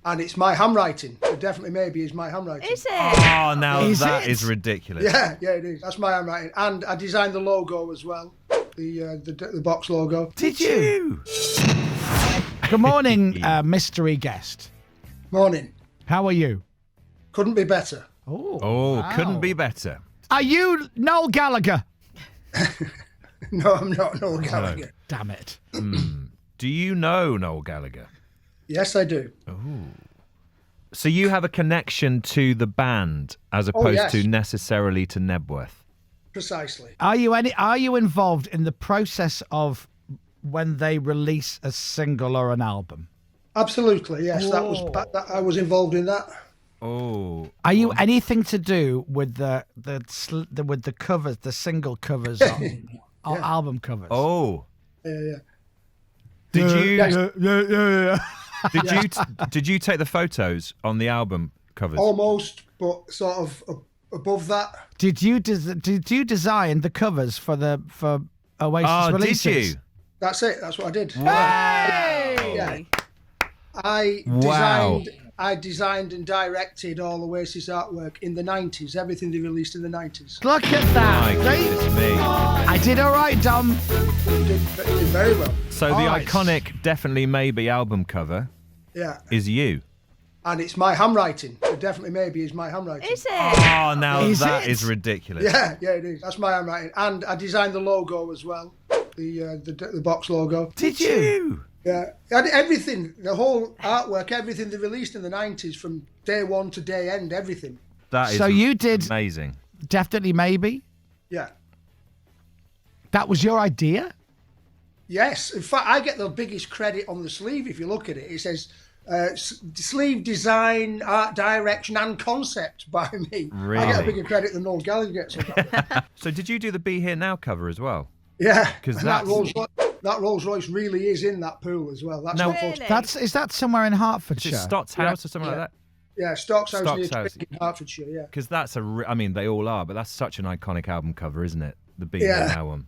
And it's my handwriting. It definitely maybe is my handwriting. Is it? Oh, now that is ridiculous. Yeah, it is. That's my handwriting. And I designed the logo as well, the box logo. Did you? Good morning, mystery guest. Morning. How are you? Couldn't be better. Wow. Couldn't be better. Are you Noel Gallagher? No, I'm not Noel Gallagher. Damn it. Do you know Noel Gallagher? Yes, I do. So you have a connection to the band as opposed yes. to necessarily to Nebworth? Precisely. Are you involved in the process of when they release a single or an album? Absolutely, yes. I was involved in that. Oh. Are you anything to do with the covers, the single covers or album covers? Oh. Yeah. Did you Yeah. did you take the photos on the album covers? Almost, but sort of above that. Did you design the covers for Oasis releases? Did you? That's it. That's what I did. Hey! Yeah. I designed and directed all Oasis artwork in the 90s, everything they released in the 90s. Look at that. My goodness me. I did all right, Dom. You did very well. So the Alright. iconic Definitely Maybe album cover Yeah. is you. And it's my handwriting. It definitely maybe is my handwriting. Is it? Oh, now Is that it? is ridiculous. Yeah, it is. That's my handwriting. And I designed the logo as well, the box logo. Did you? Yeah, and everything, the whole artwork, everything they released in the 90s from day one to day end, everything. That is So you did amazing. Definitely Maybe? Yeah. That was your idea? Yes. In fact, I get the biggest credit on the sleeve if you look at it. It says sleeve design, art direction and concept by me. Really? I get a bigger credit than Noel Gallagher gets on that. So did you do the Be Here Now cover as well? Yeah. 'Cause And that Rolls Royce really is in that pool as well. That's No. not Really? Is that somewhere in Is Hertfordshire? it Stott's House or something like that? Yeah, Stocks House near Stocks House. Twickenham, Hertfordshire, yeah. Because that's I mean, they all are, but that's such an iconic album cover, isn't it? The Be Here Now one.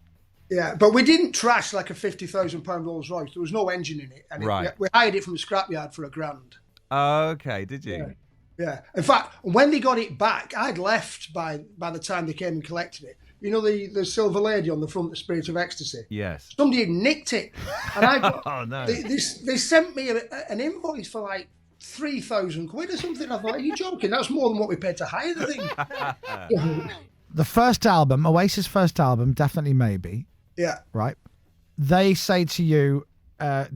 Yeah, but we didn't trash like a £50,000 Rolls Royce. There was no engine in it. And Right. we hired it from the scrapyard for £1,000. Oh, okay, did you? Yeah. In fact, when they got it back, I'd left by the time they came and collected it. You know the silver lady on the front, the Spirit of Ecstasy? Yes. Somebody had nicked it. And I got, Oh, no. they sent me an invoice for like £3,000 or something. I thought, are you joking? That's more than what we paid to hire the thing. The first album, Oasis' first album, Definitely Maybe, Yeah. right? They say to you,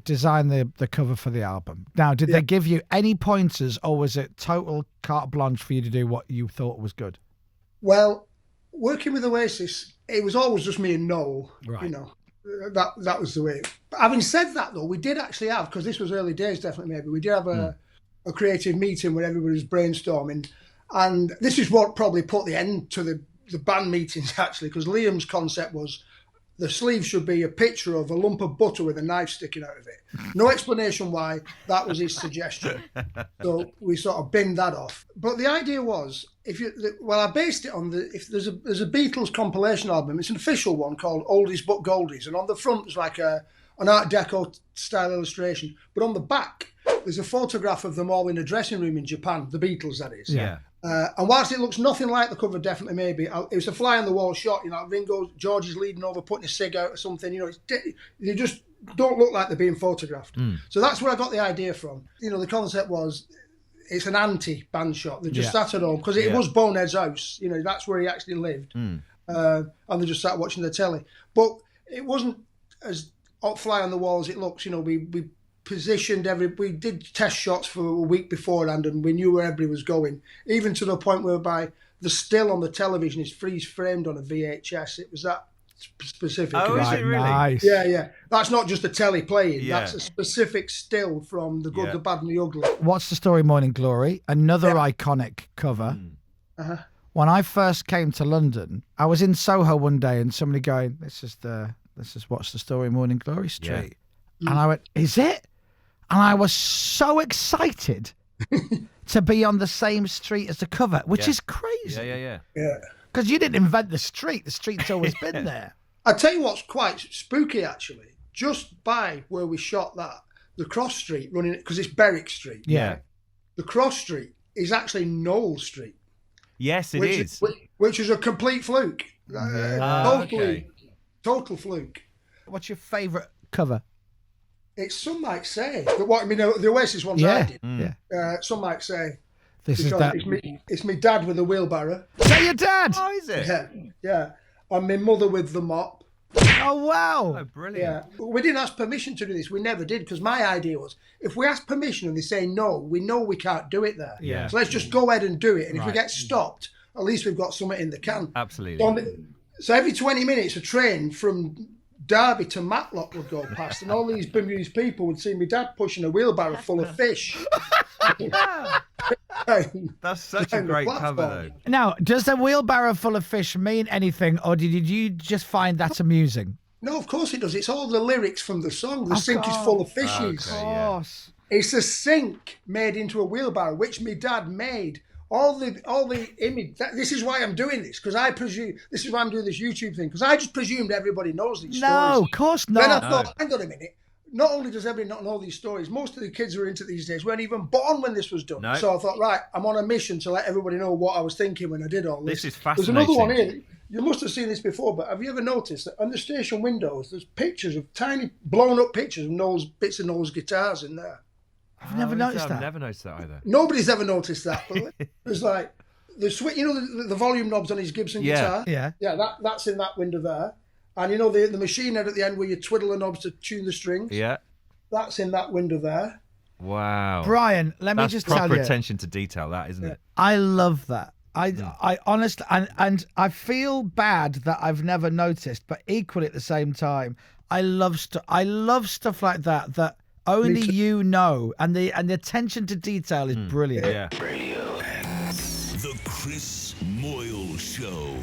design the cover for the album. Now, did they give you any pointers or was it total carte blanche for you to do what you thought was good? Well, working with Oasis, it was always just me and Noel. Right. You know, that was the way. But having said that, though, we did actually have, because this was early days, Definitely Maybe, we did have a creative meeting where everybody was brainstorming. And this is what probably put the end to the band meetings, actually, because Liam's concept was the sleeve should be a picture of a lump of butter with a knife sticking out of it. No explanation why. That was his suggestion. So we sort of binned that off. But the idea was, I based it on if there's a Beatles compilation album. It's an official one called Oldies But Goldies, and on the front there's like an Art Deco style illustration, but on the back there's a photograph of them all in a dressing room in Japan, the Beatles, that is. Yeah. And whilst it looks nothing like the cover, Definitely Maybe, it was a fly on the wall shot. You know, George is leaning over, putting a cig out or something. You know, they just don't look like they're being photographed. So that's where I got the idea from. You know, the concept was it's an anti-band shot. They just sat at home because it was Bonehead's house. You know, that's where he actually lived, and they just sat watching the telly. But it wasn't as fly on the wall as it looks. You know, we positioned we did test shots for a week beforehand and we knew where everybody was going, even to the point whereby the still on the television is freeze framed on a VHS. It was that specific. Oh, is it really? Nice. Yeah. That's not just a telly playing. Yeah. That's a specific still from The Good, the Bad and the Ugly. What's the Story Morning Glory? Another iconic cover. Uh-huh. When I first came to London, I was in Soho one day and somebody going, this is What's the Story Morning Glory Street. And I went, is it? And I was so excited to be on the same street as the cover, which is crazy. Yeah. Because you didn't invent the street. The street's always been there. I tell you what's quite spooky, actually. Just by where we shot that, the cross street running, because it's Berwick Street. Yeah. the cross street is actually Knoll Street. Yes, it which is. Which is a complete fluke. Total fluke. What's your favourite cover? It's Some Might Say. The Oasis ones I did. Yeah. Some might say. This is that. It's me dad with a wheelbarrow. Is that your dad? Oh, is it? Yeah. And my mother with the mop. Oh, wow. Oh, brilliant. Yeah. We didn't ask permission to do this. We never did, because my idea was, if we ask permission and they say no, we know we can't do it there. Yeah. So let's just go ahead and do it. And if we get stopped, at least we've got something in the can. Absolutely. So every 20 minutes, a train from Derby to Matlock would go past, and all these bemused people would see me dad pushing a wheelbarrow full of fish. That's such a great cover, though. Now, does a wheelbarrow full of fish mean anything, or did you just find that amusing? No, of course it does. It's all the lyrics from the song. The sink is full of fishes. Okay, Of course. It's a sink made into a wheelbarrow, which my dad made. All the image. This is why I'm doing this, because I presume this is why I'm doing this YouTube thing, because I just presumed everybody knows these stories. No, of course not. Then I thought, hang on a minute. Not only does everybody not know these stories, most of the kids who are into these days weren't even born when this was done. No. So I thought, right, I'm on a mission to let everybody know what I was thinking when I did all this. This is There's fascinating. another one here. You must have seen this before, but have you ever noticed that on the station windows, there's pictures of tiny blown up pictures of bits of Noel's guitars in there? I've never noticed that. I've never noticed that either. Nobody's ever noticed that. But there's like the switch, the volume knobs on his Gibson guitar. Yeah. That's in that window there. And the machine head at the end where you twiddle the knobs to tune the strings. Yeah. That's in that window there. Wow. Brian, let me just tell you. Proper attention to detail, that, isn't it? I love that. I honestly, and I feel bad that I've never noticed, but equally at the same time, I love stuff like that only you know, and the attention to detail is brilliant. Yeah. The Chris Moyles Show.